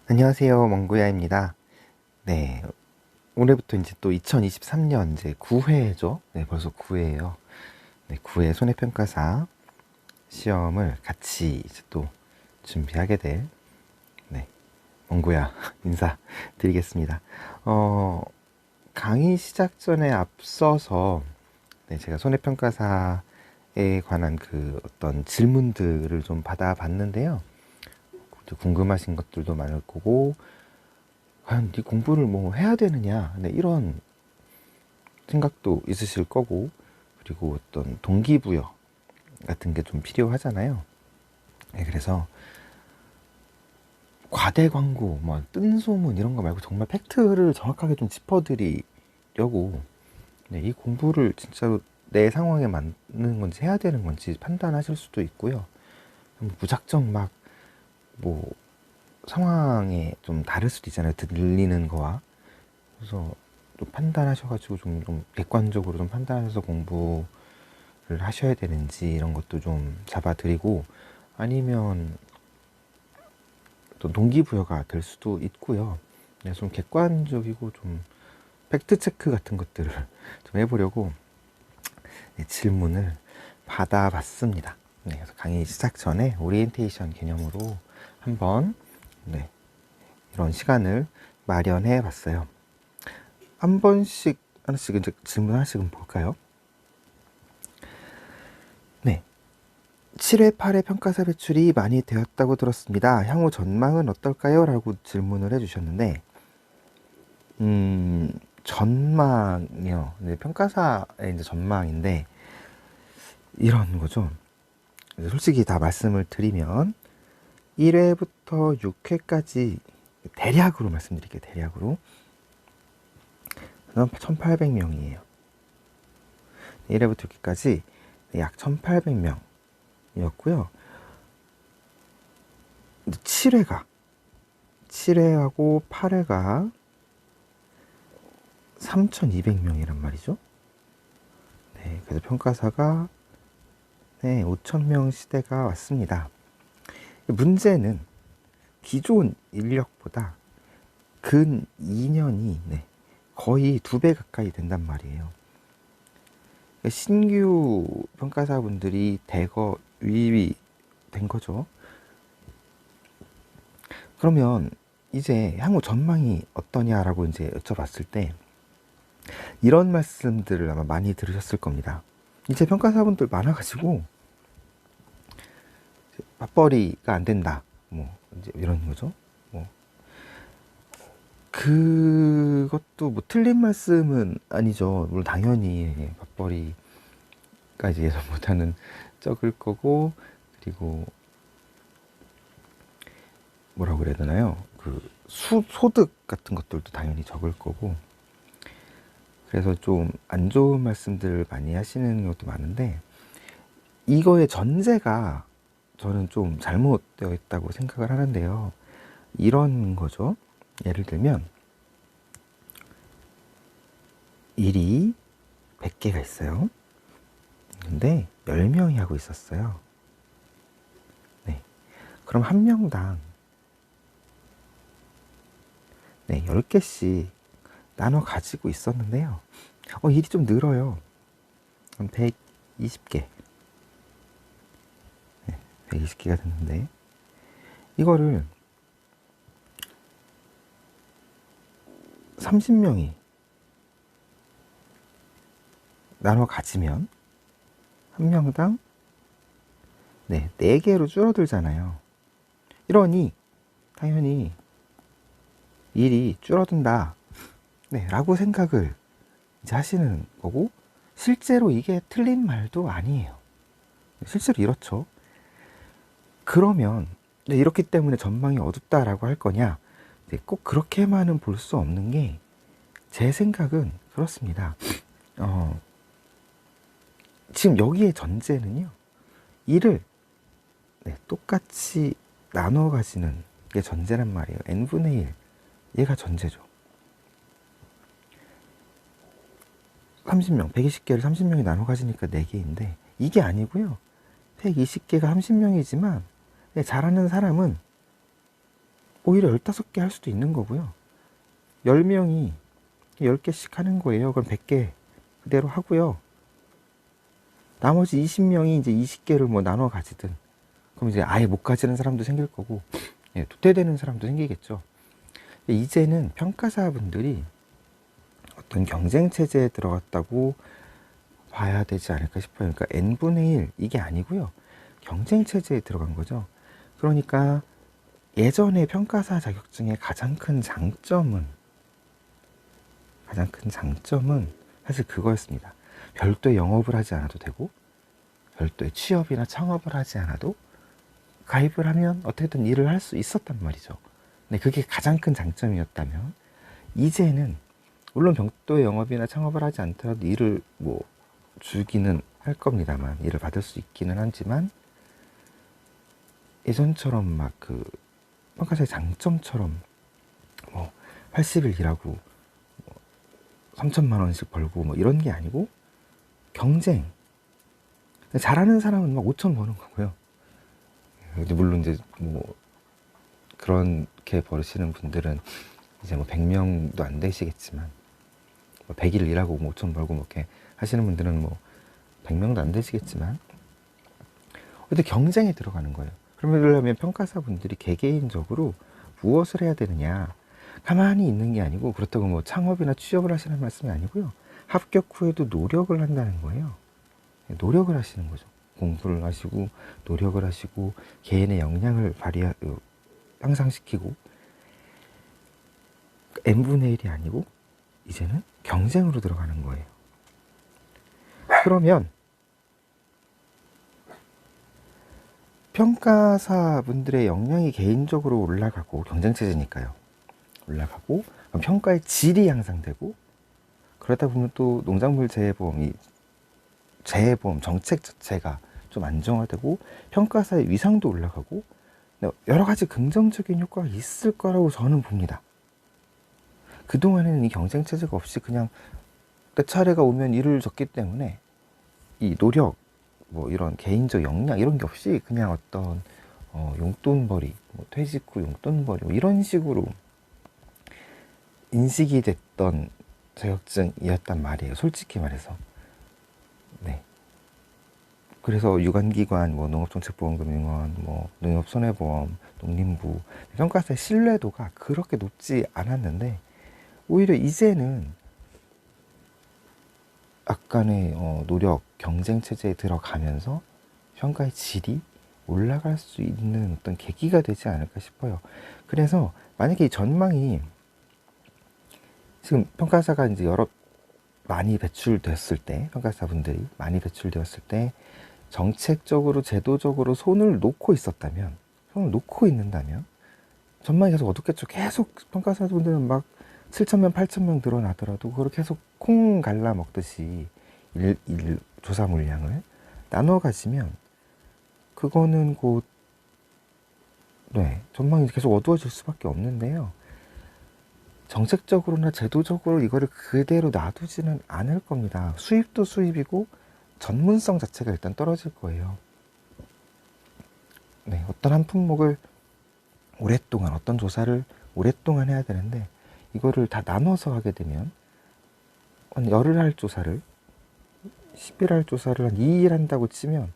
안녕하세요. 멍구야입니다. 네. 올해부터 이제 또 2023년 이제 9회죠. 네, 벌써 9회예요. 네, 9회 손해평가사 시험을 같이 이제 또 준비하게 될, 네, 멍구야 인사드리겠습니다. 강의 시작 전에 앞서서, 네, 제가 손해평가사에 관한 그 어떤 질문들을 좀 받아봤는데요. 궁금하신 것들도 많을 거고, 과연 네 공부를 뭐 해야 되느냐, 네, 이런 생각도 있으실 거고, 그리고 어떤 동기부여 같은 게 좀 필요하잖아요. 네, 그래서 과대 광고, 뭐 뜬소문 이런 거 말고 정말 팩트를 정확하게 좀 짚어드리려고, 네, 이 공부를 진짜로 내 상황에 맞는 건지 해야 되는 건지 판단하실 수도 있고요. 무작정 막 뭐 상황에 좀 다를 수도 있잖아요. 들리는 거와. 그래서 좀 판단하셔가지고 좀 객관적으로 좀 판단하셔서 공부를 하셔야 되는지 이런 것도 좀 잡아드리고, 아니면 또 동기부여가 될 수도 있고요. 네, 좀 객관적이고 좀 팩트 체크 같은 것들을 좀 해보려고, 네, 질문을 받아봤습니다. 네, 그래서 강의 시작 전에 오리엔테이션 개념으로 한번, 네, 이런 시간을 마련해 봤어요. 한 번씩 하나씩 이제 질문 하나씩은 볼까요? 네. 7회, 8회 평가사 배출이 많이 되었다고 들었습니다. 향후 전망은 어떨까요? 라고 질문을 해주셨는데, 전망이요. 네, 평가사의 이제 전망인데, 이런 거죠. 솔직히 다 말씀을 드리면, 1회부터 6회까지 대략으로 말씀드릴게요. 대략으로. 1,800명이에요. 1회부터 6회까지 약 1,800명이었고요. 7회하고 8회가 3,200명이란 말이죠. 네, 그래서 평가사가, 네, 5,000명 시대가 왔습니다. 문제는 기존 인력보다 근 2년이, 네, 거의 2배 가까이 된단 말이에요. 신규 평가사분들이 대거 유입이 된 거죠. 그러면 이제 향후 전망이 어떠냐라고 이제 여쭤봤을 때, 이런 말씀들을 아마 많이 들으셨을 겁니다. 이제 평가사분들 많아가지고 맞벌이가 안 된다, 뭐 이제 이런 거죠. 뭐 그것도 뭐 틀린 말씀은 아니죠. 물론 당연히 맞벌이가 이제 예전보다는 적을 거고, 그리고 뭐라고 그래야 되나요? 그 소득 같은 것들도 당연히 적을 거고, 그래서 좀 안 좋은 말씀들 많이 하시는 것도 많은데, 이거의 전제가 저는 좀 잘못되어 있다고 생각을 하는데요. 이런 거죠. 예를 들면 일이 100개가 있어요. 근데 10명이 하고 있었어요. 네. 그럼 한 명당, 네, 10개씩 나눠 가지고 있었는데요. 일이 좀 늘어요. 120개. 네, 120개가 됐는데, 이거를 30명이 나눠 가지면 한 명당, 네, 4개로 줄어들잖아요. 이러니 당연히 일이 줄어든다, 네, 라고 생각을 이제 하시는 거고, 실제로 이게 틀린 말도 아니에요. 실제로 이렇죠. 그러면 이렇기 때문에 전망이 어둡다라고 할 거냐? 꼭 그렇게만은 볼 수 없는 게, 제 생각은 그렇습니다. 지금 여기에 전제는요, 일을, 네, 똑같이 나눠 가지는 게 전제란 말이에요. n분의 1, 얘가 전제죠. 30명, 120개를 30명이 나눠 가지니까 4개인데, 이게 아니고요. 120개가 30명이지만 잘하는 사람은 오히려 15개 할 수도 있는 거고요. 10명이 10개씩 하는 거예요. 그럼 100개 그대로 하고요. 나머지 20명이 이제 20개를 뭐 나눠 가지든, 그럼 이제 아예 못 가지는 사람도 생길 거고, 예, 도태되는 사람도 생기겠죠. 이제는 평가사분들이 어떤 경쟁 체제에 들어갔다고 봐야 되지 않을까 싶어요. 그러니까 n분의 1 이게 아니고요. 경쟁 체제에 들어간 거죠. 그러니까 예전에 평가사 자격증의 가장 큰 장점은 사실 그거였습니다. 별도의 영업을 하지 않아도 되고, 별도의 취업이나 창업을 하지 않아도 가입을 하면 어떻게든 일을 할 수 있었단 말이죠. 근데 그게 가장 큰 장점이었다면, 이제는 물론 별도의 영업이나 창업을 하지 않더라도 일을 뭐 주기는 할 겁니다만, 일을 받을 수 있기는 하지만, 예전처럼 막 그 평가사의 장점처럼 뭐 80일 일하고 뭐 3천만 원씩 벌고 뭐 이런 게 아니고, 경쟁, 잘하는 사람은 막 5천 버는 거고요. 물론 이제 뭐 그렇게 버시는 분들은 이제 뭐 100명도 안 되시겠지만, 100일 일하고 5천 벌고 뭐 이렇게 하시는 분들은 뭐 100명도 안 되시겠지만, 근데 경쟁에 들어가는 거예요. 그러면 평가사분들이 개개인적으로 무엇을 해야 되느냐, 가만히 있는 게 아니고, 그렇다고 뭐 창업이나 취업을 하시는 말씀이 아니고요. 합격 후에도 노력을 한다는 거예요. 노력을 하시는 거죠. 공부를 하시고 노력을 하시고 개인의 역량을 향상시키고, n분의 1이 아니고 이제는 경쟁으로 들어가는 거예요. 그러면 평가사분들의 역량이 개인적으로 올라가고, 경쟁체제니까요. 올라가고, 평가의 질이 향상되고, 그러다 보면 또 농작물 재해보험 정책 자체가 좀 안정화되고, 평가사의 위상도 올라가고, 여러 가지 긍정적인 효과가 있을 거라고 저는 봅니다. 그동안에는 이 경쟁체제가 없이 그냥 내 차례가 오면 일을 줬기 때문에 이 노력, 뭐 이런 개인적 역량 이런 게 없이 그냥 어떤 용돈벌이, 뭐 퇴직 후 용돈벌이 뭐 이런 식으로 인식이 됐던 자격증이었단 말이에요. 솔직히 말해서. 네. 그래서 유관기관, 뭐 농업정책보험금융원, 뭐 농협손해보험, 농림부, 평가사의 신뢰도가 그렇게 높지 않았는데, 오히려 이제는 약간의 노력, 경쟁 체제에 들어가면서 평가의 질이 올라갈 수 있는 어떤 계기가 되지 않을까 싶어요. 그래서 만약에 이 전망이, 지금 평가사가 이제 많이 배출됐을 때, 평가사분들이 많이 배출되었을 때 정책적으로 제도적으로 손을 놓고 있는다면 전망이 계속 어둡겠죠. 계속 평가사분들은 막 7,000명, 8,000명 늘어나더라도 그걸 계속 콩 갈라 먹듯이 조사 물량을 나눠 가지면, 그거는 곧 전망이 계속 어두워질 수밖에 없는데요. 정책적으로나 제도적으로 이거를 그대로 놔두지는 않을 겁니다. 수입도 수입이고 전문성 자체가 일단 떨어질 거예요. 어떤 한 품목을 오랫동안, 어떤 조사를 오랫동안 해야 되는데, 이거를 다 나눠서 하게 되면 한 열흘 할 조사를 10일 할 조사를 한 2일 한다고 치면,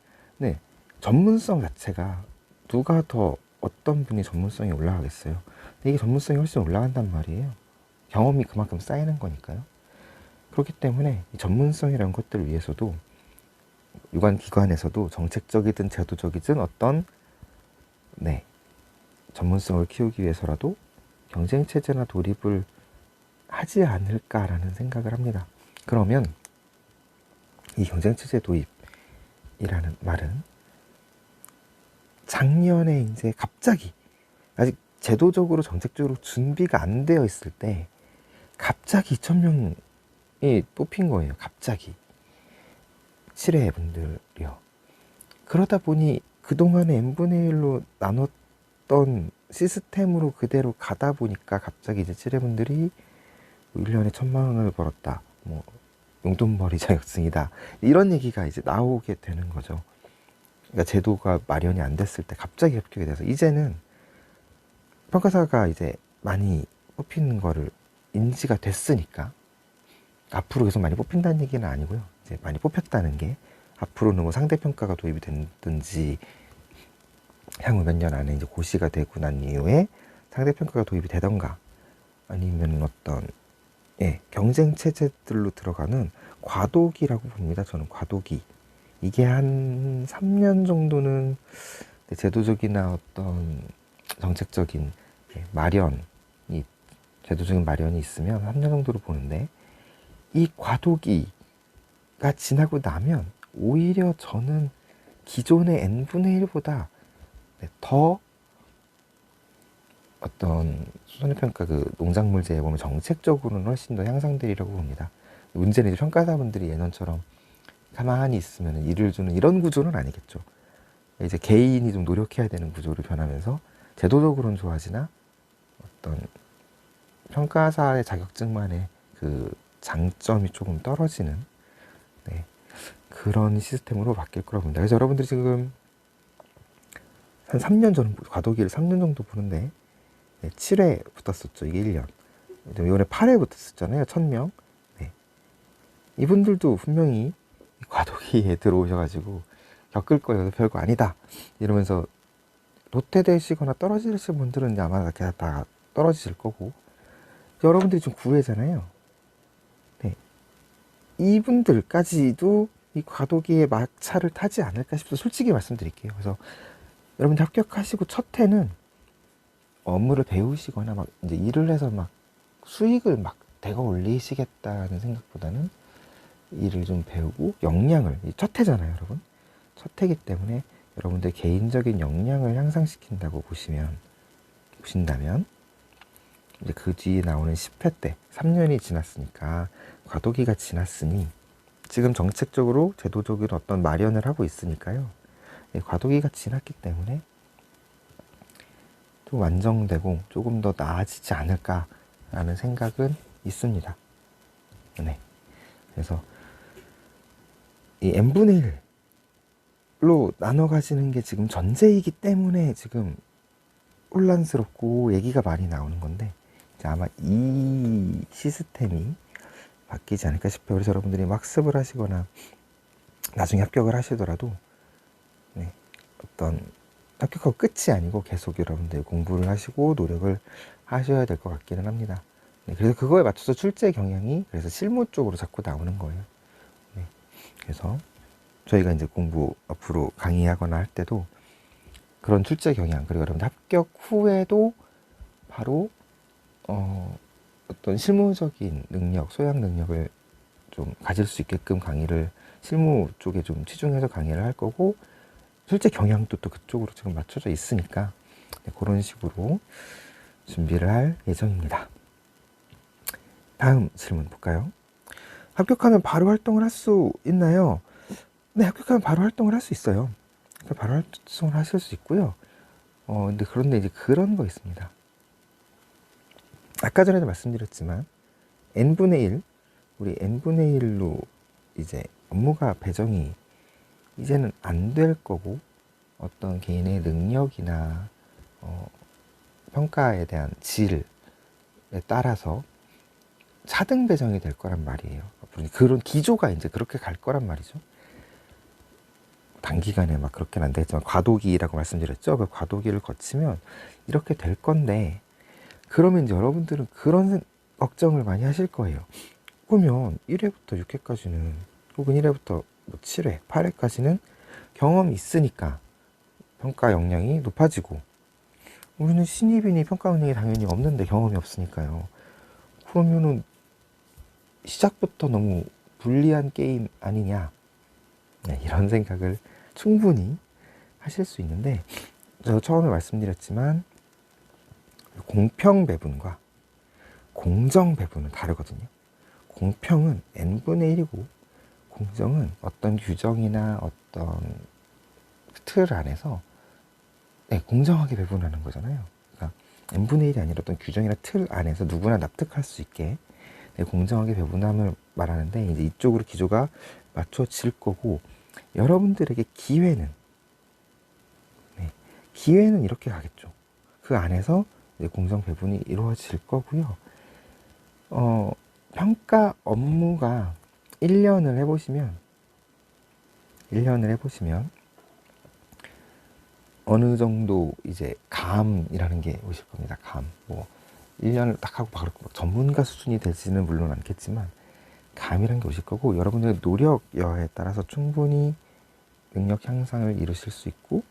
전문성 자체가 누가 더, 어떤 분이 전문성이 올라가겠어요. 근데 이게 전문성이 훨씬 올라간단 말이에요. 경험이 그만큼 쌓이는 거니까요. 그렇기 때문에 이 전문성이라는 것들을 위해서도 유관기관에서도 정책적이든 제도적이든 어떤 전문성을 키우기 위해서라도 경쟁체제나 도입을 하지 않을까라는 생각을 합니다. 그러면 이 경쟁체제 도입이라는 말은 작년에 이제 갑자기, 아직 제도적으로 정책적으로 준비가 안 되어 있을 때 갑자기 2,000명이 뽑힌 거예요. 갑자기 7회 분들이요. 그러다 보니 그동안에 n분의 1로 나눴던 시스템으로 그대로 가다 보니까 갑자기 이제 7회 분들이 1년에 1,000만 원을 벌었다, 뭐 용돈벌이 자격증이다, 이런 얘기가 이제 나오게 되는 거죠. 그러니까 제도가 마련이 안 됐을 때 갑자기 합격이 돼서, 이제는 평가사가 이제 많이 뽑히는 거를 인지가 됐으니까 앞으로 계속 많이 뽑힌다는 얘기는 아니고요. 이제 많이 뽑혔다는 게 앞으로는 뭐 상대평가가 도입이 됐든지 향후 몇 년 안에 이제 고시가 되고 난 이후에 상대평가가 도입이 되던가 아니면 어떤 경쟁 체제들로 들어가는 과도기라고 봅니다. 저는 과도기. 이게 한 3년 정도는 제도적이나 어떤 정책적인 마련이, 제도적인 마련이 있으면 3년 정도로 보는데, 이 과도기가 지나고 나면 오히려 저는 기존의 n분의 1보다 더 어떤 손해평가 그 농작물제에 보면 정책적으로는 훨씬 더 향상되리라고 봅니다. 문제는 이제 평가사분들이 예년처럼 가만히 있으면 일을 주는 이런 구조는 아니겠죠. 이제 개인이 좀 노력해야 되는 구조로 변하면서 제도적으로는 좋아지나 어떤 평가사의 자격증만의 그 장점이 조금 떨어지는 그런 시스템으로 바뀔 거라고 봅니다. 그래서 여러분들이 지금 한 3년 전, 과도기를 3년 정도 보는데 7회 붙었었죠. 이게 1년. 이번에 8회 붙었었잖아요. 1000명. 이분들도 분명히 과도기에 들어오셔가지고 겪을 거예요. 별거 아니다. 이러면서 도태되시거나 떨어지실 분들은 아마 다 떨어지실 거고, 여러분들이 좀 구애잖아요. 이분들까지도 이 과도기의 막차를 타지 않을까 싶어서 솔직히 말씀드릴게요. 그래서 여러분들 합격하시고 첫 해는 업무를 배우시거나 막 이제 일을 해서 막 수익을 막 대거 올리시겠다는 생각보다는 일을 좀 배우고 역량을, 첫 해잖아요, 여러분. 첫 해기 때문에 여러분들 개인적인 역량을 향상시킨다고 보신다면 이제 그 뒤에 나오는 10회 때 3년이 지났으니까 과도기가 지났으니 지금 정책적으로 제도적인 어떤 마련을 하고 있으니까요. 과도기가 지났기 때문에 좀 완성되고 조금 더 나아지지 않을까라는 생각은 있습니다. 그래서 이 n분의 1로 나눠 가시는 게 지금 전제이기 때문에 지금 혼란스럽고 얘기가 많이 나오는 건데, 이제 아마 이 시스템이 바뀌지 않을까 싶어요. 그래서 여러분들이 학습을 하시거나 나중에 합격을 하시더라도 어떤 합격하고 끝이 아니고 계속 여러분들 공부를 하시고 노력을 하셔야 될 것 같기는 합니다. 그래서 그거에 맞춰서 출제 경향이 그래서 실무 쪽으로 자꾸 나오는 거예요. 그래서 저희가 이제 공부 앞으로 강의하거나 할 때도 그런 출제 경향, 그리고 여러분들 합격 후에도 바로 어떤 실무적인 능력, 소양 능력을 좀 가질 수 있게끔 강의를 실무 쪽에 좀 치중해서 강의를 할 거고, 실제 경향도 또 그쪽으로 지금 맞춰져 있으니까 그런 식으로 준비를 할 예정입니다. 다음 질문 볼까요? 합격하면 바로 활동을 할 수 있나요? 네, 합격하면 바로 활동을 할 수 있어요. 바로 활동을 하실 수 있고요. 그런데 이제 그런 거 있습니다. 아까 전에도 말씀드렸지만 n분의 1, 우리 n분의 1로 이제 업무가 배정이 이제는 안 될 거고, 어떤 개인의 능력이나 평가에 대한 질에 따라서 차등 배정이 될 거란 말이에요. 그런 기조가 이제 그렇게 갈 거란 말이죠. 단기간에 막 그렇게는 안 되겠지만 과도기라고 말씀드렸죠. 그 과도기를 거치면 이렇게 될 건데, 그러면 이제 여러분들은 그런 걱정을 많이 하실 거예요. 그러면 1회부터 6회까지는 혹은 1회부터 7회, 8회까지는 경험이 있으니까 평가 역량이 높아지고, 우리는 신입이니 평가 역량이 당연히 없는데 경험이 없으니까요. 그러면은 시작부터 너무 불리한 게임 아니냐, 이런 생각을 충분히 하실 수 있는데, 제가 처음에 말씀드렸지만 공평 배분과 공정 배분은 다르거든요. 공평은 n분의 1이고 공정은 어떤 규정이나 어떤 틀 안에서 공정하게 배분하는 거잖아요. 그러니까 n분의 1이 아니라 어떤 규정이나 틀 안에서 누구나 납득할 수 있게 공정하게 배분함을 말하는데, 이제 이쪽으로 기조가 맞춰질 거고, 여러분들에게 기회는 이렇게 가겠죠. 그 안에서 이제 공정 배분이 이루어질 거고요. 평가 업무가 1년을 해보시면 어느 정도 이제 감이라는 게 오실 겁니다. 감. 뭐 1년을 딱 하고 바로 전문가 수준이 되지는 물론 않겠지만 감이라는 게 오실 거고, 여러분들의 노력 여하에 따라서 충분히 능력 향상을 이루실 수 있고,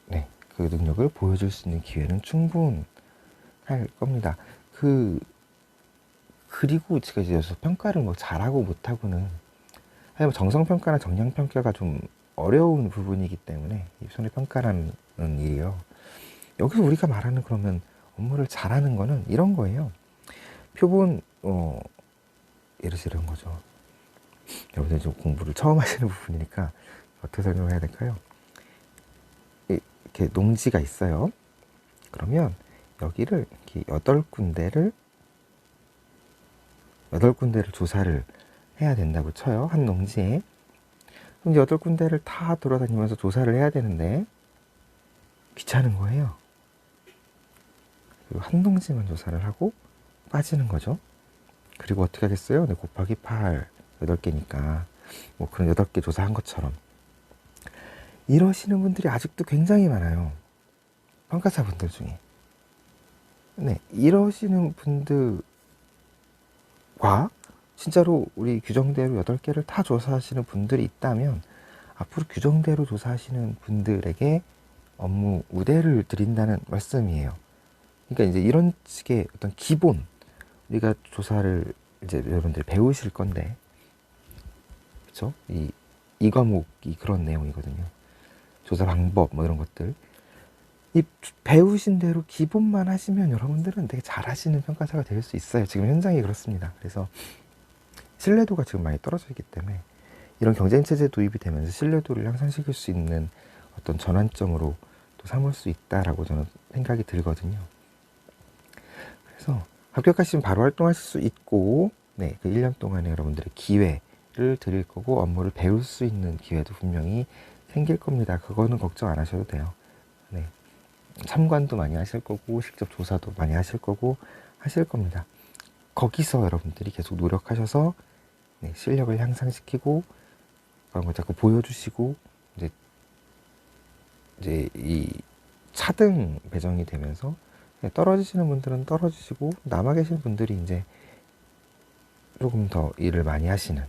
네, 그 능력을 보여줄 수 있는 기회는 충분할 겁니다. 그리고 제가 이제 여기서 평가를 뭐 잘하고 못하고는, 사실 뭐 정성평가나 정량평가가 좀 어려운 부분이기 때문에 이 손해평가라는 일이요. 여기서 우리가 말하는 그러면 업무를 잘하는 거는 이런 거예요. 표본, 예를 들어 이런 거죠. 여러분들 좀 공부를 처음 하시는 부분이니까 어떻게 설명을 해야 될까요? 이렇게 농지가 있어요. 그러면 여기를 이렇게 8군데를 조사를 해야 된다고 쳐요. 한 농지에. 그럼 이제 8군데를 다 돌아다니면서 조사를 해야 되는데 귀찮은 거예요. 그리고 한 농지만 조사를 하고 빠지는 거죠. 그리고 어떻게 하겠어요? 네, 곱하기 8, 8개니까 뭐 그런 8개 조사한 것처럼. 이러시는 분들이 아직도 굉장히 많아요. 평가사분들 중에. 네, 이러시는 분들과 진짜로 우리 규정대로 8개를 다 조사하시는 분들이 있다면 앞으로 규정대로 조사하시는 분들에게 업무 우대를 드린다는 말씀이에요. 그러니까 이제 이런 식의 어떤 기본, 우리가 조사를 이제 여러분들 배우실 건데, 그쵸? 이 과목이 그런 내용이거든요. 조사 방법 뭐 이런 것들. 이 배우신 대로 기본만 하시면 여러분들은 되게 잘하시는 평가사가 될 수 있어요. 지금 현장이 그렇습니다. 그래서 신뢰도가 지금 많이 떨어져 있기 때문에 이런 경쟁체제 도입이 되면서 신뢰도를 향상시킬 수 있는 어떤 전환점으로 또 삼을 수 있다라고 저는 생각이 들거든요. 그래서 합격하시면 바로 활동하실 수 있고, 네, 그 1년 동안에 여러분들의 기회를 드릴 거고 업무를 배울 수 있는 기회도 분명히 생길 겁니다. 그거는 걱정 안 하셔도 돼요. 네, 참관도 많이 하실 거고 직접 조사도 많이 하실 거고 하실 겁니다. 거기서 여러분들이 계속 노력하셔서 네, 실력을 향상시키고 그런 걸 자꾸 보여주시고 이제 이 차등 배정이 되면서 네, 떨어지시는 분들은 떨어지시고 남아 계신 분들이 이제 조금 더 일을 많이 하시는,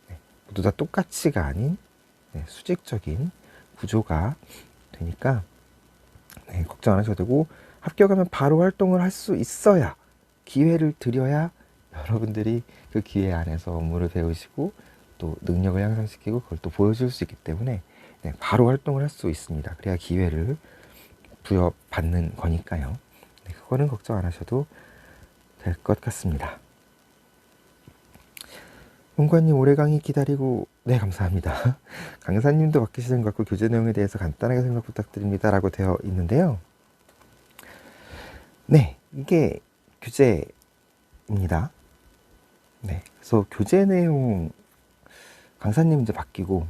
네, 모두 다 똑같이가 아닌 네, 수직적인 구조가 되니까 네, 걱정 안 하셔도 되고, 합격하면 바로 활동을 할 수 있어야, 기회를 드려야 여러분들이 그 기회 안에서 업무를 배우시고 또 능력을 향상시키고 그걸 또 보여줄 수 있기 때문에 네, 바로 활동을 할 수 있습니다. 그래야 기회를 부여받는 거니까요. 네, 그거는 걱정 안 하셔도 될 것 같습니다. 용관님 올해 강의 기다리고, 네, 감사합니다. 강사님도 바뀌시는 것 같고 교재 내용에 대해서 간단하게 생각 부탁드립니다 라고 되어 있는데요. 네, 이게 교재입니다. 네, 그래서 교재 내용 강사님 이제 바뀌고,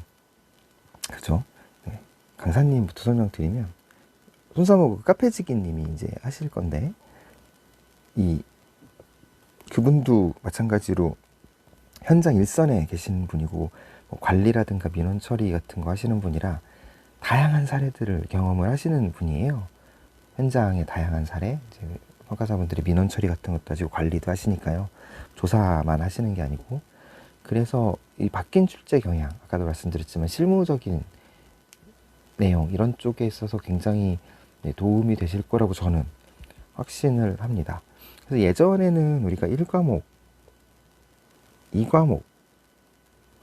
그죠? 네, 강사님부터 설명드리면 손사모 카페지기님이 이제 하실 건데, 그분도 마찬가지로 현장 일선에 계신 분이고 뭐 관리라든가 민원 처리 같은 거 하시는 분이라 다양한 사례들을 경험을 하시는 분이에요. 현장의 다양한 사례, 이제 평가사분들이 민원 처리 같은 것도 하시고 관리도 하시니까요. 조사만 하시는 게 아니고. 그래서 이 바뀐 출제 경향, 아까도 말씀드렸지만 실무적인 내용 이런 쪽에 있어서 굉장히 도움이 되실 거라고 저는 확신을 합니다. 그래서 예전에는 우리가 1과목, 2과목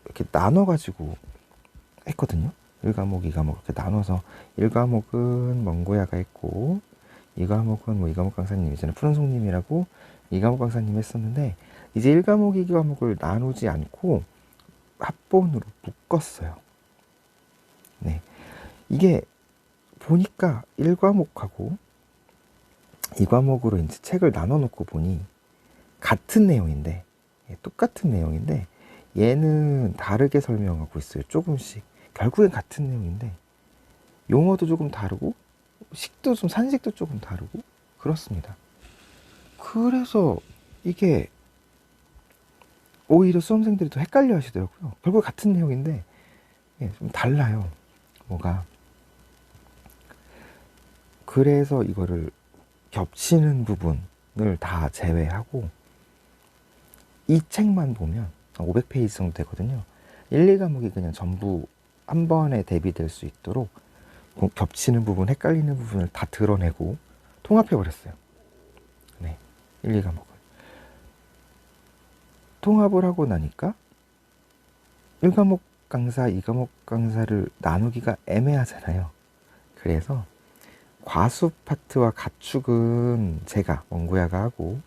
이렇게 나눠가지고 했거든요. 1과목, 2과목 이렇게 나눠서 1과목은 먼고야가 했고 2과목은 뭐 2과목 강사님, 이제는 푸른송님이라고 2과목 강사님 했었는데, 이제 1과목, 2과목을 나누지 않고 합본으로 묶었어요. 네, 이게 보니까 1과목하고 2과목으로 이제 책을 나눠 놓고 보니 같은 내용인데, 똑같은 내용인데 얘는 다르게 설명하고 있어요. 조금씩. 결국엔 같은 내용인데 용어도 조금 다르고 식도 좀 산식도 조금 다르고 그렇습니다. 그래서 이게 오히려 수험생들이 더 헷갈려 하시더라고요. 결국 같은 내용인데 예, 좀 달라요. 뭐가. 그래서 이거를 겹치는 부분을 다 제외하고 이 책만 보면 500페이지 정도 되거든요. 1, 2과목이 그냥 전부 한 번에 대비될 수 있도록 겹치는 부분, 헷갈리는 부분을 다 드러내고 통합해버렸어요. 네, 1, 2과목을. 통합을 하고 나니까 1과목 강사, 2과목 강사를 나누기가 애매하잖아요. 그래서 과수 파트와 가축은 제가 원구야가 하고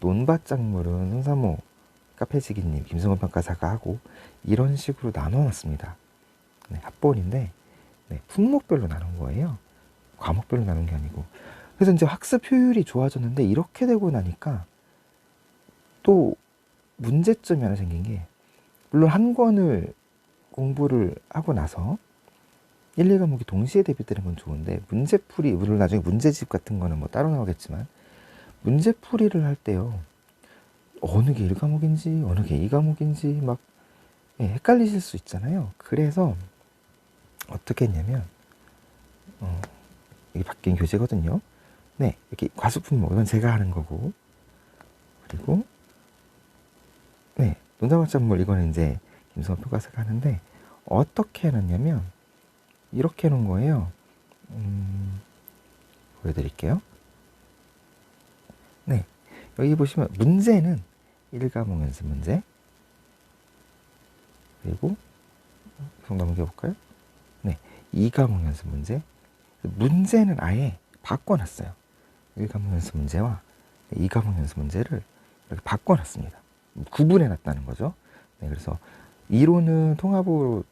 논밭작물은 손사모 카페지기님, 김승원 평가사가 하고 이런 식으로 나눠놨습니다. 네, 합본인데 네, 품목별로 나눈 거예요. 과목별로 나눈 게 아니고. 그래서 이제 학습 효율이 좋아졌는데 이렇게 되고 나니까 또 문제점이 하나 생긴 게 물론 한 권을 공부를 하고 나서 1, 2과목이 동시에 대비되는 건 좋은데 문제풀이, 물론 나중에 문제집 같은 거는 뭐 따로 나오겠지만 문제풀이를 할 때요. 어느 게 1과목인지 어느 게 2과목인지 막 예, 헷갈리실 수 있잖아요. 그래서 어떻게 했냐면 이게 바뀐 교재거든요. 네, 이렇게 과수품목 이건 제가 하는 거고 그리고 네, 논다박작물 이거는 이제 김성원 평가사가 하는데 어떻게 해놨냐면 이렇게 해놓은 거예요. 보여드릴게요. 네, 여기 보시면 문제는 1과목 연습 문제 그리고 계속 넘겨볼까요? 네, 2과목 연습 문제. 문제는 아예 바꿔놨어요. 1과목 연습 문제와 2과목 연습 문제를 이렇게 바꿔놨습니다. 구분해놨다는 거죠. 네, 그래서 이론은 통합으로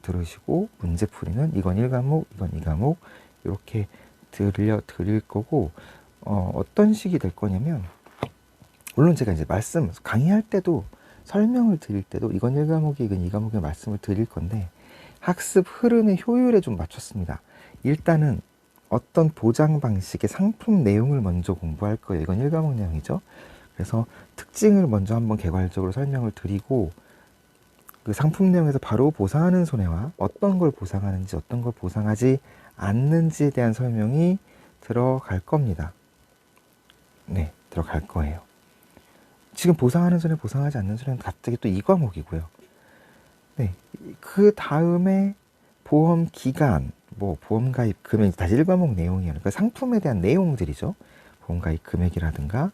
들으시고 문제풀이는 이건 1과목, 이건 2과목 이렇게 드릴 거고 어떤 식이 될 거냐면 물론 제가 이제 강의할 때도 설명을 드릴 때도 이건 1과목이 이건 2과목의 말씀을 드릴 건데 학습 흐름의 효율에 좀 맞췄습니다. 일단은 어떤 보장 방식의 상품 내용을 먼저 공부할 거예요. 이건 1과목 내용이죠. 그래서 특징을 먼저 한번 개괄적으로 설명을 드리고 그 상품 내용에서 바로 보상하는 손해와 어떤 걸 보상하는지 어떤 걸 보상하지 않는지에 대한 설명이 들어갈 겁니다. 네, 들어갈 거예요. 지금 보상하는 손해, 보상하지 않는 손해는 갑자기 또 2과목이고요. 네, 그 다음에 보험 기간, 뭐 보험 가입 금액 다시 1과목 내용이에요. 그러니까 상품에 대한 내용들이죠. 보험 가입 금액이라든가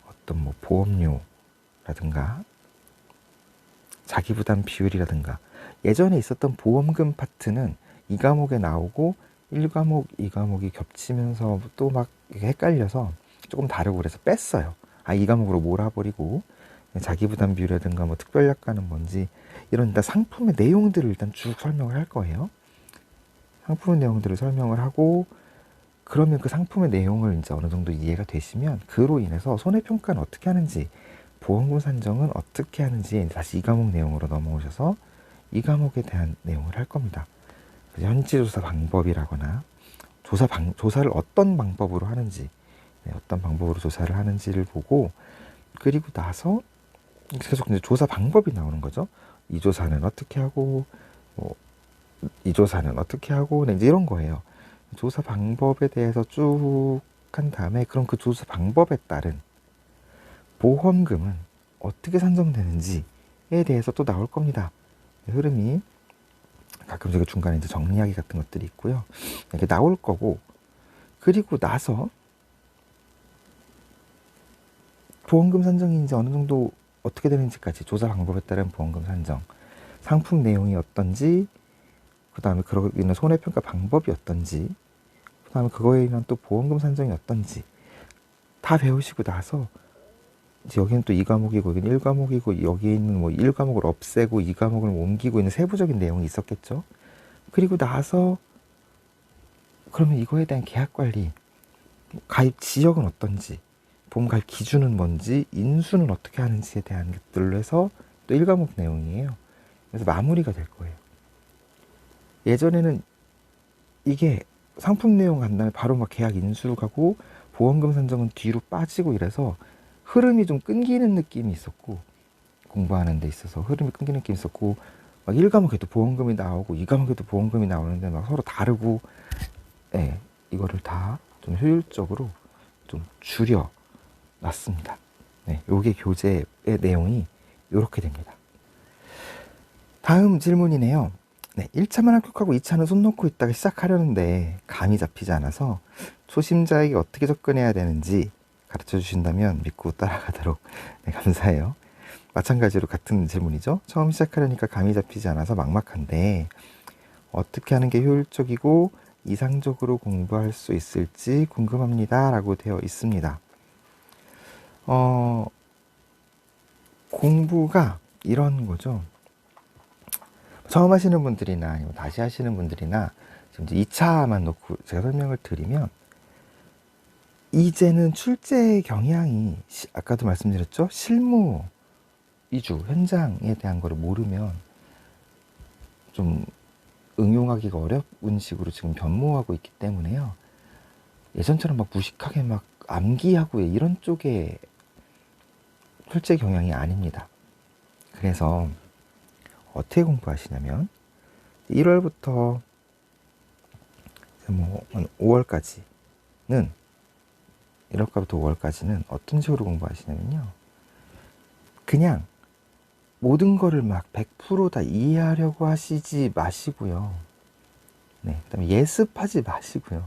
어떤 뭐 보험료라든가 자기 부담 비율이라든가 예전에 있었던 보험금 파트는 2과목에 나오고 1과목, 2과목이 겹치면서 또 막 헷갈려서 조금 다르고 그래서 뺐어요. 2과목으로 몰아버리고 자기 부담 비율이라든가 뭐 특별약관은 뭔지 이런 일단 상품의 내용들을 일단 쭉 설명을 할 거예요. 상품의 내용들을 설명을 하고 그러면 그 상품의 내용을 이제 어느 정도 이해가 되시면 그로 인해서 손해평가는 어떻게 하는지 보험금 산정은 어떻게 하는지 다시 2과목 내용으로 넘어오셔서 2과목에 대한 내용을 할 겁니다. 현지조사 방법이라거나 조사를 어떤 방법으로 하는지 어떤 방법으로 조사를 하는지를 보고 그리고 나서 계속 이제 조사 방법이 나오는 거죠. 이 조사는 어떻게 하고 이 조사는 어떻게 하고 이제 이런 거예요. 조사 방법에 대해서 쭉 한 다음에 그럼 그 조사 방법에 따른 보험금은 어떻게 산정되는지에 대해서 또 나올 겁니다. 흐름이 가끔 제가 중간에 이제 정리하기 같은 것들이 있고요. 이렇게 나올 거고 그리고 나서 보험금 산정이 이제 어느 정도 어떻게 되는지까지 조사 방법에 따른 보험금 산정, 상품 내용이 어떤지, 그 다음에 그러고 있는 손해평가 방법이 어떤지, 그 다음에 그거에 의한 또 보험금 산정이 어떤지 다 배우시고 나서 이제 여기는 또 2과목이고 여기는 1과목이고 여기에 있는 뭐 1과목을 없애고 2과목을 옮기고 있는 세부적인 내용이 있었겠죠. 그리고 나서 그러면 이거에 대한 계약관리, 가입 지역은 어떤지, 보험 가입 기준은 뭔지, 인수는 어떻게 하는지에 대한 것들로 해서 또 1과목 내용이에요. 그래서 마무리가 될 거예요. 예전에는 이게 상품 내용 간 다음에 바로 막 계약 인수 가고 보험금 산정은 뒤로 빠지고 이래서 흐름이 좀 끊기는 느낌이 있었고, 공부하는 데 있어서 흐름이 끊기는 느낌이 있었고, 막 1과목에도 보험금이 나오고 2과목에도 보험금이 나오는데 막 서로 다르고, 예, 이거를 다 좀 효율적으로 좀 줄여 놨습니다. 네, 요게 교재의 내용이 이렇게 됩니다. 다음 질문이네요. 네, 1차만 합격하고 2차는 손 놓고 있다가 시작하려는데 감이 잡히지 않아서 초심자에게 어떻게 접근해야 되는지 가르쳐 주신다면 믿고 따라가도록. 네, 감사해요. 마찬가지로 같은 질문이죠. 처음 시작하려니까 감이 잡히지 않아서 막막한데 어떻게 하는 게 효율적이고 이상적으로 공부할 수 있을지 궁금합니다. 라고 되어 있습니다. 공부가 이런 거죠. 처음 하시는 분들이나 아니면 다시 하시는 분들이나 지금 이제 2차만 놓고 제가 설명을 드리면, 이제는 출제 경향이 아까도 말씀드렸죠. 실무 위주 현장에 대한 거를 모르면 좀 응용하기가 어려운 식으로 지금 변모하고 있기 때문에요. 예전처럼 막 무식하게 막 암기하고 이런 쪽의 출제 경향이 아닙니다. 그래서 어떻게 공부하시냐면 1월부터 뭐 5월까지는 1월부터 5월까지는 어떤 식으로 공부하시냐면요. 그냥 모든 거를 막 100% 다 이해하려고 하시지 마시고요. 네, 그다음에 예습하지 마시고요.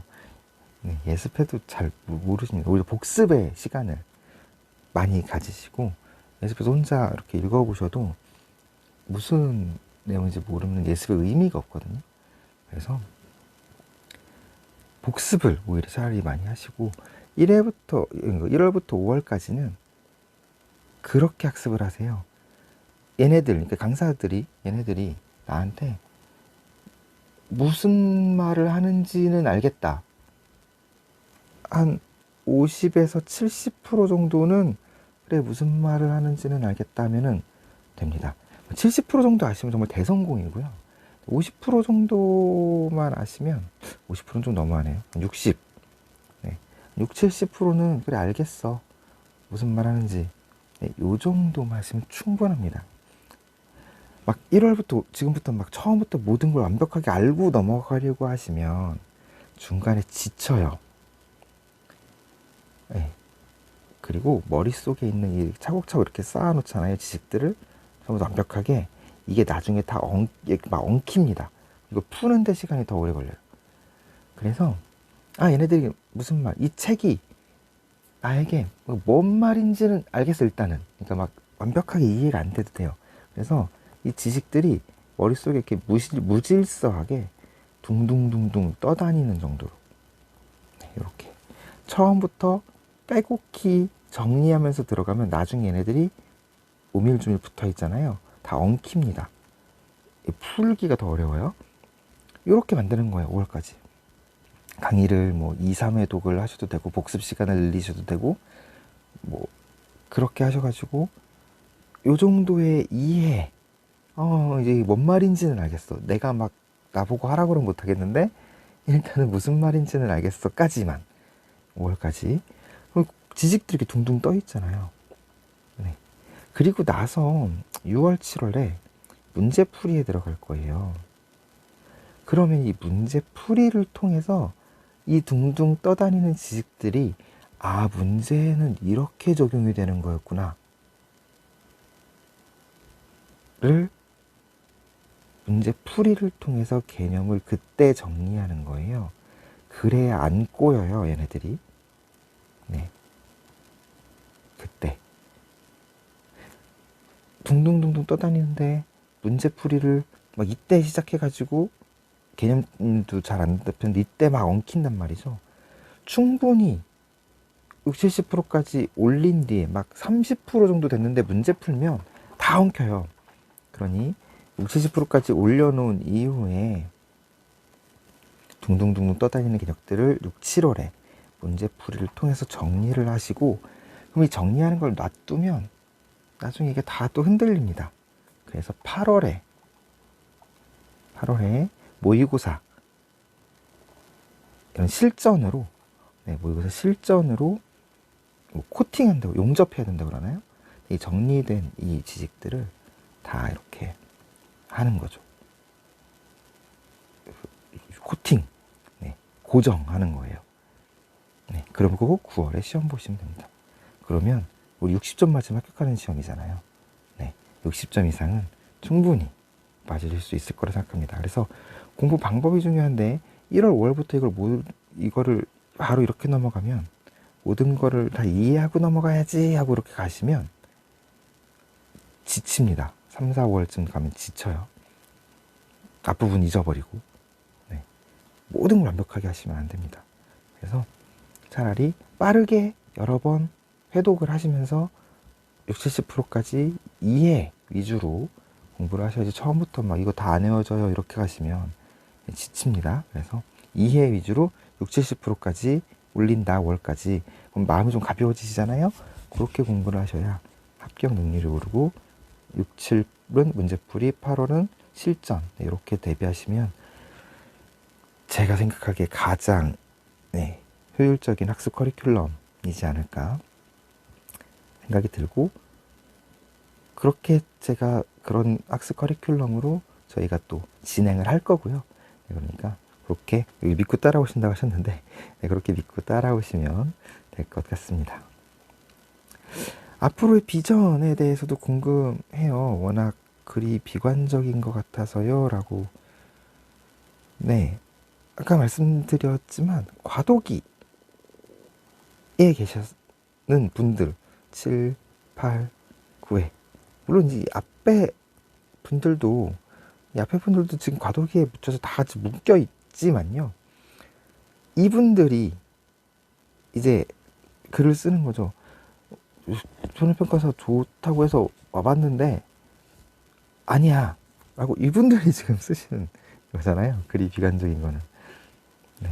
네, 예습해도 잘 모르십니다. 오히려 복습의 시간을 많이 가지시고, 예습해서 혼자 이렇게 읽어보셔도 무슨 내용인지 모르면 예습의 의미가 없거든요. 그래서 복습을 오히려 차라리 많이 하시고, 1월부터 5월까지는 그렇게 학습을 하세요. 그러니까 강사들이, 얘네들이 나한테 무슨 말을 하는지는 알겠다. 한 50에서 70% 정도는 그래 무슨 말을 하는지는 알겠다 하면은 됩니다. 70% 정도 아시면 정말 대성공이고요. 50% 정도만 아시면, 50%는 좀 너무하네요. 60, 네. 6, 70%는 그래 알겠어. 무슨 말 하는지. 네, 요 정도만 하시면 충분합니다. 막 1월부터 지금부터 막 처음부터 모든 걸 완벽하게 알고 넘어가려고 하시면 중간에 지쳐요. 네. 그리고 머릿속에 있는 이 차곡차곡 이렇게 쌓아놓잖아요. 지식들을 전부 완벽하게. 이게 나중에 다 막 엉킵니다. 이거 푸는데 시간이 더 오래 걸려요. 그래서 얘네들이 무슨 말, 이 책이 나에게 뭔 말인지는 알겠어 일단은. 그러니까 막 완벽하게 이해가 안 돼도 돼요. 그래서 이 지식들이 머릿속에 이렇게 무질서하게 둥둥둥둥 떠다니는 정도로, 이렇게 처음부터 빼곡히 정리하면서 들어가면 나중에 얘네들이 오밀조밀 붙어 있잖아요. 다 엉킵니다. 풀기가 더 어려워요. 이렇게 만드는 거예요. 5월까지 강의를 뭐 2, 3회 독을 하셔도 되고, 복습 시간을 늘리셔도 되고, 뭐 그렇게 하셔가지고 요 정도의 이해, 이제 뭔 말인지는 알겠어. 내가 막 나보고 하라고 그러면 못하겠는데 일단은 무슨 말인지는 알겠어 까지만 5월까지 지식들이 이렇게 둥둥 떠 있잖아요. 네. 그리고 나서 6월, 7월에 문제풀이에 들어갈 거예요. 그러면 이 문제풀이를 통해서 이 둥둥 떠다니는 지식들이 문제는 이렇게 적용이 되는 거였구나 를 문제풀이를 통해서 개념을 그때 정리하는 거예요. 그래야 안 꼬여요, 얘네들이. 네. 그때 둥둥둥둥 떠다니는데 문제풀이를 막 이때 시작해가지고 개념도 잘 안 잡혔는데 이때 막 엉킨단 말이죠. 충분히 60, 70%까지 올린 뒤에 막 30% 정도 됐는데 문제 풀면 다 엉켜요. 그러니 60, 70%까지 올려놓은 이후에 둥둥둥둥 떠다니는 개념들을 6, 7월에 문제풀이를 통해서 정리를 하시고, 그럼 이 정리하는 걸 놔두면 나중에 이게 다 또 흔들립니다. 그래서 8월에 모의고사 이런 실전으로 네, 뭐 이것을 실전으로 뭐 코팅한다고, 용접해야 된다고 그러나요? 이 정리된 이 지식들을 다 이렇게 하는 거죠. 코팅, 네, 고정하는 거예요. 네, 그리고 9월에 시험 보시면 됩니다. 그러면 우리 60점 맞으면 합격하는 시험이잖아요. 네, 60점 이상은 충분히 맞으실 수 있을 거라 생각합니다. 그래서 공부 방법이 중요한데 1월 5월부터 이거를 바로 이렇게 넘어가면 모든 거를 다 이해하고 넘어가야지 하고 이렇게 가시면 지칩니다. 3, 4월쯤 가면 지쳐요. 앞부분 잊어버리고. 네, 모든 걸 완벽하게 하시면 안 됩니다. 그래서 차라리 빠르게 여러 번 회독을 하시면서 60, 70%까지 이해 위주로 공부를 하셔야지, 처음부터 막 이거 다 안 외워져요 이렇게 가시면 지칩니다. 그래서 이해 위주로 60, 70%까지 올린다, 월까지. 그럼 마음이 좀 가벼워지시잖아요. 그렇게 공부를 하셔야 합격 능률이 오르고 6, 7은 문제풀이, 8월은 실전, 이렇게 대비하시면 제가 생각하기에 가장 효율적인 학습 커리큘럼이지 않을까 생각이 들고, 그렇게 제가 그런 학습 커리큘럼으로 저희가 또 진행을 할 거고요. 그러니까 그렇게 믿고 따라오신다고 하셨는데 그렇게 믿고 따라오시면 될 것 같습니다. 앞으로의 비전에 대해서도 궁금해요. 워낙 글이 비관적인 것 같아서요 라고. 네, 아까 말씀드렸지만 과도기에 계시는 분들 7, 8, 9회, 물론 이 앞에 분들도 지금 과도기에 묻혀서 다 같이 묶여 있지만요, 이분들이 이제 글을 쓰는 거죠. 손해평가사 좋다고 해서 와봤는데 아니야 라고 이분들이 지금 쓰시는 거잖아요. 글이 비관적인 거는. 네.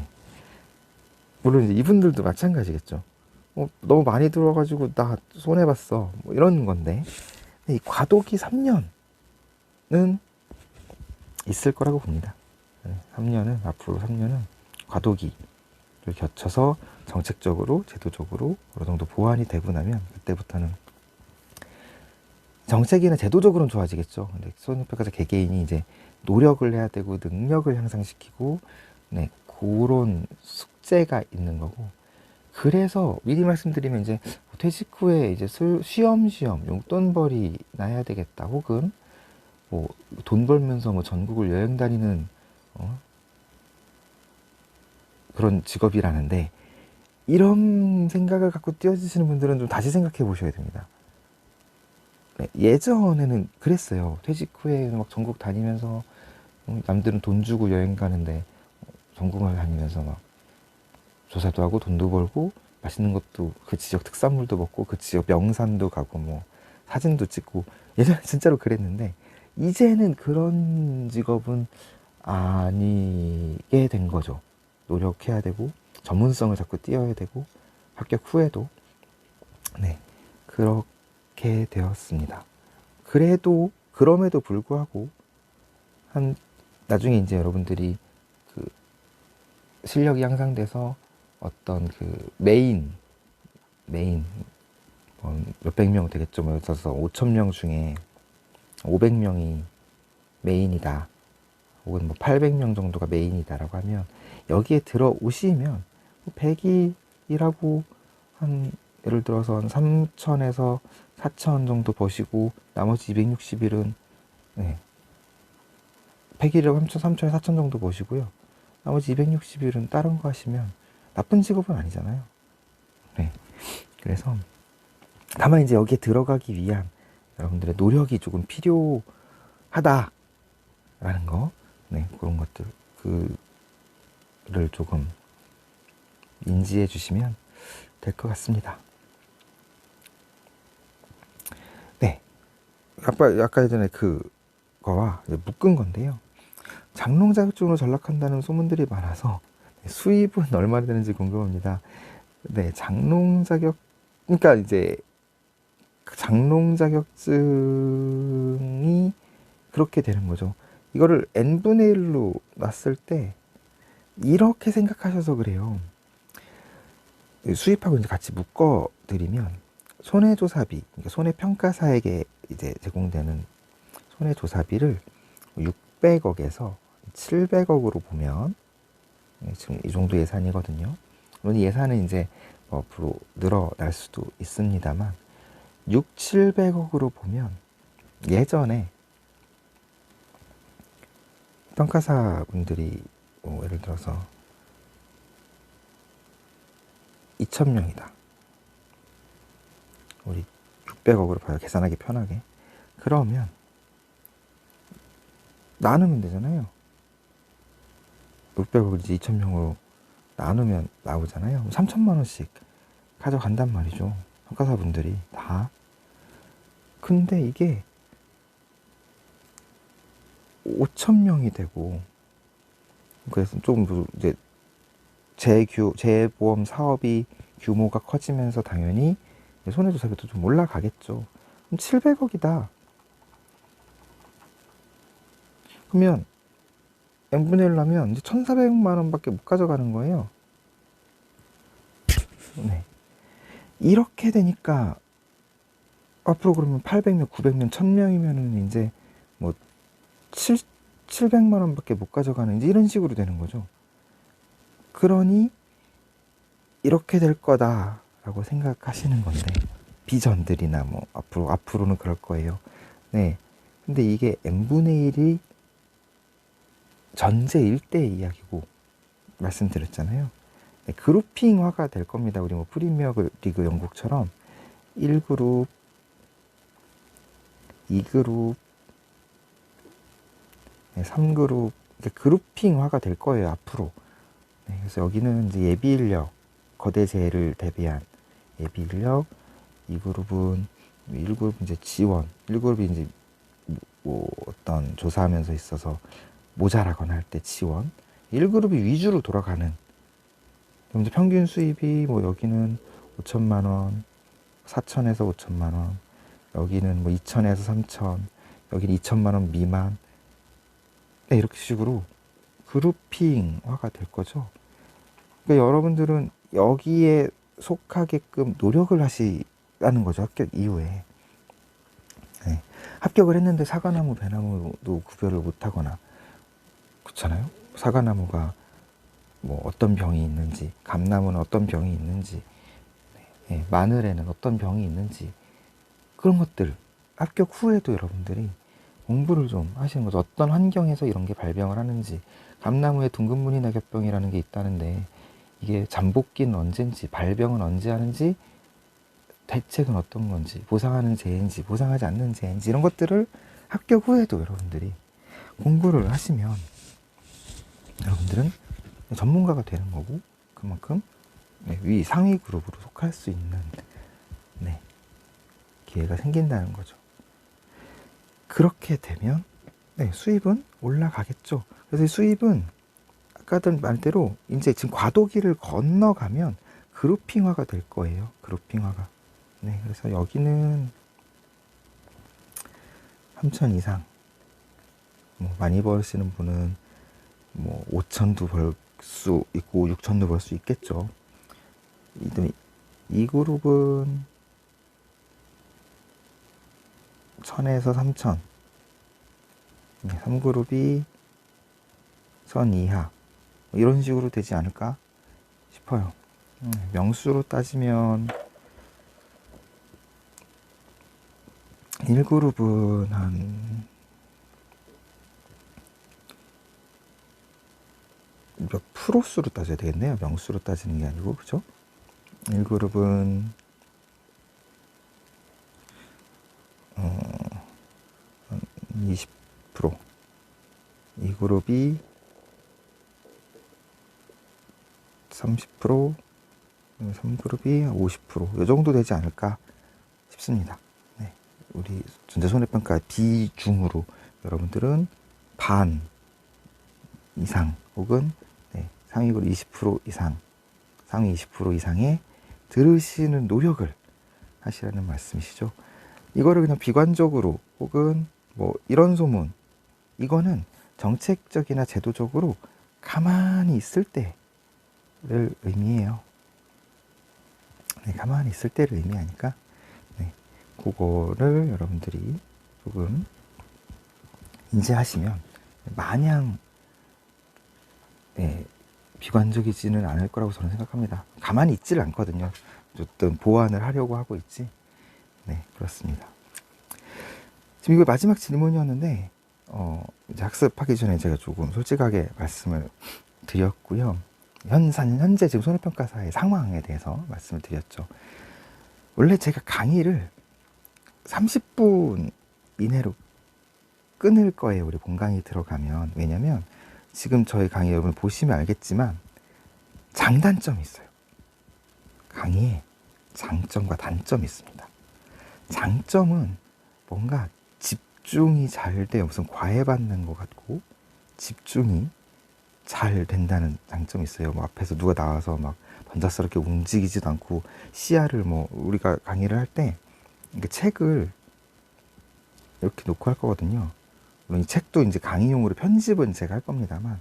물론 이제 이분들도 마찬가지겠죠. 너무 많이 들어가지고 나 손해봤어 뭐 이런 건데, 이 과도기 3년은 있을 거라고 봅니다. 3년은, 앞으로 3년은 과도기를 거쳐서 정책적으로, 제도적으로 어느 정도 보완이 되고 나면 그때부터는 정책이나 제도적으로는 좋아지겠죠. 근데 손해평가사 개개인이 이제 노력을 해야 되고 능력을 향상시키고, 네, 그런 숙제가 있는 거고. 그래서 미리 말씀드리면 이제 퇴직 후에 이제 쉬엄쉬엄 용돈벌이나 해야 되겠다, 혹은 뭐 돈 벌면서 뭐 전국을 여행 다니는 그런 직업이라는데, 이런 생각을 갖고 뛰어드시는 분들은 좀 다시 생각해 보셔야 됩니다. 네, 예전에는 그랬어요. 퇴직 후에 막 전국 다니면서 남들은 돈 주고 여행 가는데 전국을 다니면서 막 조사도 하고 돈도 벌고 맛있는 것도, 그 지역 특산물도 먹고 그 지역 명산도 가고 뭐 사진도 찍고, 예전에 진짜로 그랬는데 이제는 그런 직업은 아니게 된 거죠. 노력해야 되고 전문성을 자꾸 띄어야 되고 합격 후에도. 네, 그렇게 되었습니다. 그럼에도 불구하고 나중에 이제 여러분들이 그 실력이 향상돼서 어떤 그 메인 몇백 명 되겠죠. 뭐 예를 들어서 5,000명 중에 500명이 메인이다, 혹은 뭐 800명 정도가 메인이다라고 하면, 여기에 들어오시면 100이 일하고 한 예를 들어서 한 3,000에서 4,000 정도 버시고 나머지 260일은 100일이라고 3,000에서 4,000 정도 버시고요. 나머지 260일은 다른 거 하시면 나쁜 직업은 아니잖아요. 네. 그래서 다만 이제 여기에 들어가기 위한 여러분들의 노력이 조금 필요하다라는 거, 네, 그런 것들 그를 조금 인지해 주시면 될 것 같습니다. 네, 아까 예전에 그거와 묶은 건데요. 장롱 자격증으로 전락한다는 소문들이 많아서 수입은 얼마나 되는지 궁금합니다. 네, 그러니까 이제 장롱 자격증이 그렇게 되는 거죠. 이거를 n분의 1로 놨을 때 이렇게 생각하셔서 그래요. 수입하고 이제 같이 묶어 드리면 손해조사비, 그러니까 손해평가사에게 이제 제공되는 손해조사비를 600억에서 700억으로 보면 지금 이 정도 예산이거든요. 물론 이 예산은 이제 앞으로 늘어날 수도 있습니다만 6, 700억으로 보면 예전에 평가사분들이 예를 들어서 2,000명이다. 우리 600억으로 봐요. 계산하기 편하게. 그러면 나누면 되잖아요. 600억을 이제 2,000명으로 나누면 나오잖아요. 3천만 원씩 가져간단 말이죠. 평가사분들이 다. 근데 이게 5,000명이 되고, 그래서 좀 이제 재보험 사업이 규모가 커지면서 당연히 손해조사비도 좀 올라가겠죠. 그럼 700억이다. 그러면 n분의 1 하면 이제 1,400만 원밖에 못 가져가는 거예요. 네. 이렇게 되니까 앞으로 그러면 800명, 900명, 1000명이면은 이제 뭐 700만 원밖에 못 가져가는 이제 이런 식으로 되는 거죠. 그러니 이렇게 될 거다라고 생각하시는 건데, 비전들이나 뭐 앞으로는 그럴 거예요. 네. 근데 이게 n분의 1이 전제일 때의 이야기고 말씀드렸잖아요. 네, 그룹핑화가 될 겁니다. 우리 뭐 프리미어 리그 영국처럼 1그룹, 2그룹, 3그룹 그룹핑화가 될 거예요, 앞으로. 네, 그래서 여기는 이제 예비인력, 거대재해를 대비한 예비인력, 2그룹은 1그룹 이제 지원, 1그룹이 이제 뭐 어떤 조사하면서 있어서 모자라거나 할 때 지원, 1그룹이 위주로 돌아가는. 그럼 이제 평균 수입이 뭐 여기는 5천만 원, 4천에서 5천만 원, 여기는 뭐 2천에서 3천, 여기는 2천만 원 미만. 네, 이렇게 식으로 그룹핑화가 될 거죠. 그러니까 여러분들은 여기에 속하게끔 노력을 하시라는 거죠, 합격 이후에. 네. 합격을 했는데 사과나무, 배나무도 구별을 못하거나, 그렇잖아요. 사과나무가 뭐 어떤 병이 있는지, 감나무는 어떤 병이 있는지, 네. 마늘에는 어떤 병이 있는지, 그런 것들 합격 후에도 여러분들이 공부를 좀 하시는 거죠. 어떤 환경에서 이런 게 발병을 하는지, 감나무에 둥근무늬 낙엽병이라는 게 있다는데 이게 잠복기는 언제인지, 발병은 언제 하는지, 대책은 어떤 건지, 보상하는 재해인지 보상하지 않는 재해인지, 이런 것들을 합격 후에도 여러분들이 공부를 하시면 여러분들은 전문가가 되는 거고, 그만큼 위 상위 그룹으로 속할 수 있는 기회가 생긴다는 거죠. 그렇게 되면 수입은 올라가겠죠. 그래서 수입은 아까도 말대로 이제 지금 과도기를 건너가면 그룹핑화가 될 거예요. 그룹핑화가. 네, 그래서 여기는 3천 이상, 뭐 많이 버시는 분은 뭐 5천도 벌 수 있고 6천도 벌 수 있겠죠. 이 그룹은 1000에서 3000, 3그룹이 1000 이하, 이런 식으로 되지 않을까 싶어요. 명수로 따지면 1그룹은 한 몇 프로수로 따져야 되겠네요. 명수로 따지는 게 아니고, 그죠? 1그룹은 20%, 2그룹이 30%, 3그룹이 50%, 이 정도 되지 않을까 싶습니다. 네, 우리 전자손해평가 비중으로 여러분들은 반 이상 혹은 상위 그룹 20% 이상, 상위 20% 이상에 들으시는 노력을 하시라는 말씀이시죠. 이거를 그냥 비관적으로 혹은 뭐 이런 소문, 이거는 정책적이나 제도적으로 가만히 있을 때를 의미해요. 네, 가만히 있을 때를 의미하니까 네, 그거를 여러분들이 조금 인지하시면 마냥 네, 비관적이지는 않을 거라고 저는 생각합니다. 가만히 있지를 않거든요. 어떤 보완을 하려고 하고 있지. 네, 그렇습니다. 지금 이거 마지막 질문이었는데 이제 학습하기 전에 제가 조금 솔직하게 말씀을 드렸고요. 현재 지금 손해평가사의 상황에 대해서 말씀을 드렸죠. 원래 제가 강의를 30분 이내로 끊을 거예요. 우리 본강의 들어가면. 왜냐면 지금 저희 강의 여러분 보시면 알겠지만 장단점이 있어요. 강의에 장점과 단점이 있습니다. 장점은 뭔가 집중이 잘 돼요. 무슨 과외받는 것 같고 집중이 잘 된다는 장점이 있어요. 뭐 앞에서 누가 나와서 막 번잡스럽게 움직이지도 않고 시야를 뭐 우리가 강의를 할 때 책을 이렇게 놓고 할 거거든요. 물론 이 책도 이제 강의용으로 편집은 제가 할 겁니다만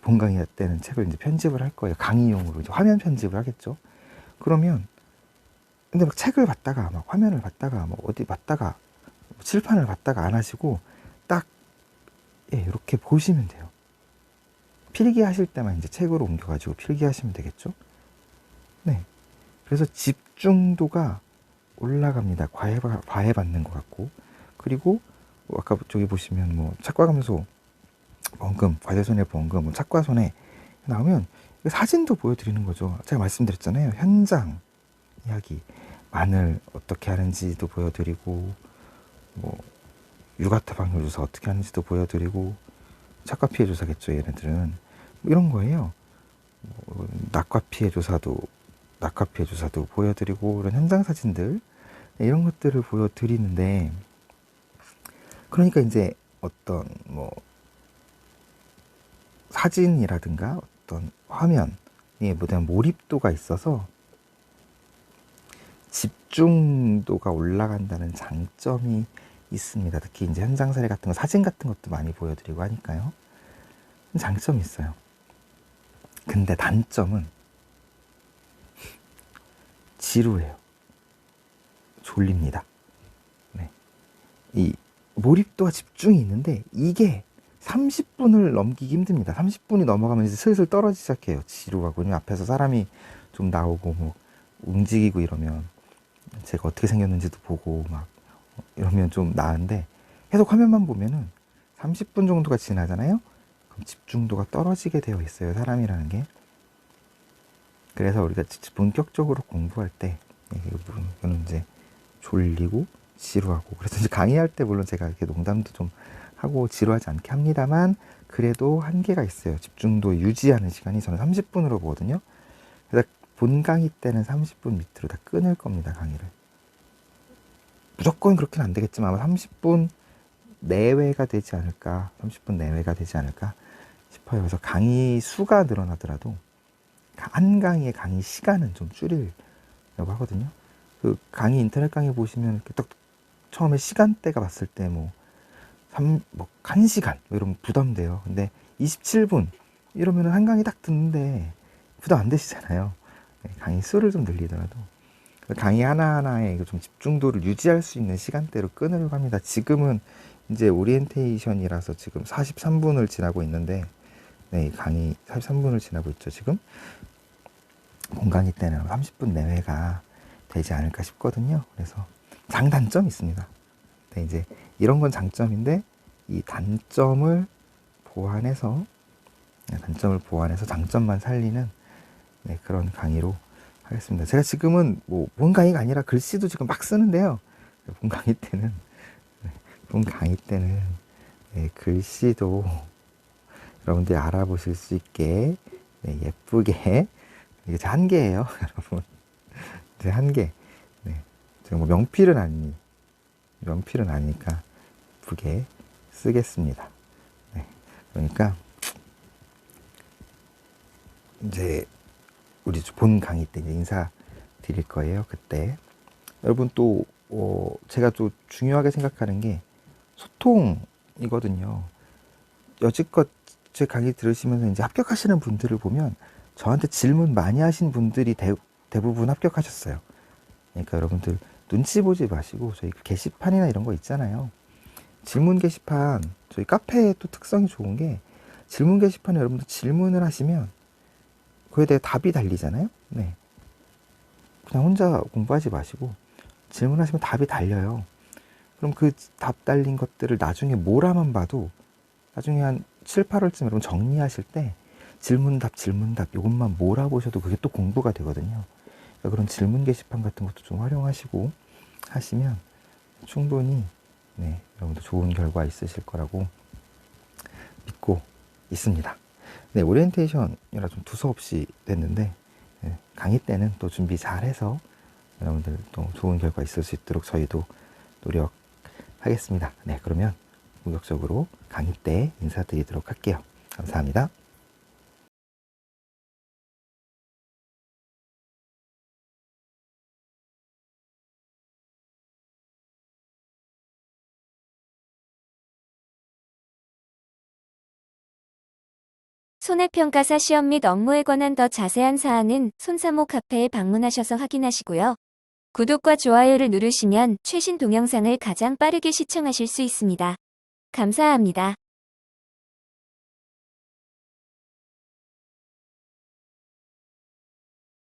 본 강의 할 때는 책을 이제 편집을 할 거예요. 강의용으로 이제 화면 편집을 하겠죠. 그러면 근데 막 책을 봤다가 막 화면을 봤다가 뭐 어디 봤다가 칠판을 봤다가 안 하시고 딱 이렇게 보시면 돼요. 필기하실 때만 이제 책으로 옮겨가지고 필기하시면 되겠죠. 네. 그래서 집중도가 올라갑니다. 과외받는 것 같고. 그리고 아까 저기 보시면 뭐 착과감소 원금, 과세손해보험금, 뭐 착과손해 나오면 사진도 보여드리는 거죠. 제가 말씀드렸잖아요. 현장 이야기, 마늘 어떻게 하는지도 보여드리고, 뭐 유가타 방류 조사 어떻게 하는지도 보여드리고, 착과 피해 조사겠죠. 얘네들은 뭐 이런 거예요. 뭐 낙과 피해 조사도 보여드리고 이런 현장 사진들 이런 것들을 보여드리는데, 그러니까 이제 어떤 뭐 사진이라든가 어떤 화면에 뭐 대한 몰입도가 있어서 집중도가 올라간다는 장점이 있습니다. 특히 이제 현장 사례 같은 거, 사진 같은 것도 많이 보여드리고 하니까요. 장점이 있어요. 근데 단점은 지루해요. 졸립니다. 네. 이 몰입도와 집중이 있는데 이게 30분을 넘기기 힘듭니다. 30분이 넘어가면 이제 슬슬 떨어지기 시작해요. 지루하군요. 앞에서 사람이 좀 나오고 뭐 움직이고 이러면 제가 어떻게 생겼는지도 보고 막 이러면 좀 나은데 계속 화면만 보면은 30분 정도가 지나잖아요. 그럼 집중도가 떨어지게 되어 있어요. 사람이라는 게. 그래서 우리가 본격적으로 공부할 때 이거는 이제 졸리고 지루하고, 그래서 이제 강의할 때 물론 제가 이렇게 농담도 좀 하고 지루하지 않게 합니다만 그래도 한계가 있어요. 집중도 유지하는 시간이 저는 30분으로 보거든요. 그래서 본 강의 때는 30분 밑으로 다 끊을 겁니다. 강의를. 무조건 그렇게는 안 되겠지만 아마 30분 내외가 되지 않을까, 30분 내외가 되지 않을까 싶어요. 그래서 강의 수가 늘어나더라도 한 강의의 강의 시간은 좀 줄이려고 하거든요. 그 강의, 인터넷 강의 보시면 이렇게 딱 처음에 시간대가 봤을 때 뭐 1시간 이러면 부담돼요. 근데 27분 이러면 한 강의 딱 듣는데 부담 안 되시잖아요. 강의 수를 좀 늘리더라도 강의 하나하나에 좀 집중도를 유지할 수 있는 시간대로 끊으려고 합니다. 지금은 이제 오리엔테이션이라서 지금 43분을 지나고 있는데, 네, 강의 43분을 지나고 있죠. 지금 본 강의 때는 30분 내외가 되지 않을까 싶거든요. 그래서 장단점이 있습니다. 네, 이제 이런 건 장점인데 이 단점을 보완해서 장점만 살리는 그런 강의로 하겠습니다. 제가 지금은 뭐 본 강의가 아니라 글씨도 지금 막 쓰는데요. 본 강의 때는 글씨도 여러분들이 알아보실 수 있게 예쁘게, 이게 제 한계예요, 여러분. 제 한계. 제가 뭐 명필은 아니니까 예쁘게 쓰겠습니다. 그러니까 이제 우리 본 강의 때 이제 인사드릴 거예요. 그때 여러분 또 제가 또 중요하게 생각하는 게 소통이거든요. 여지껏 제 강의 들으시면서 이제 합격하시는 분들을 보면 저한테 질문 많이 하신 분들이 대부분 합격하셨어요. 그러니까 여러분들 눈치 보지 마시고 저희 게시판이나 이런 거 있잖아요. 질문 게시판, 저희 카페의 또 특성이 좋은 게 질문 게시판에 여러분들 질문을 하시면 그에 대해 답이 달리잖아요. 네. 그냥 혼자 공부하지 마시고 질문하시면 답이 달려요. 그럼 그 답 달린 것들을 나중에 몰아만 봐도 나중에 한 7, 8월쯤 여러분 정리하실 때 질문답 이것만 몰아보셔도 그게 또 공부가 되거든요. 그러니까 그런 질문 게시판 같은 것도 좀 활용하시고 하시면 충분히 네, 여러분도 좋은 결과 있으실 거라고 믿고 있습니다. 네, 오리엔테이션이라 좀 두서없이 됐는데 네, 강의 때는 또 준비 잘해서 여러분들 또 좋은 결과 있을 수 있도록 저희도 노력하겠습니다. 네, 그러면 본격적으로 강의 때 인사드리도록 할게요. 감사합니다. 손해평가사 시험 및 업무에 관한 더 자세한 사항은 손사모 카페에 방문하셔서 확인하시고요. 구독과 좋아요를 누르시면 최신 동영상을 가장 빠르게 시청하실 수 있습니다. 감사합니다.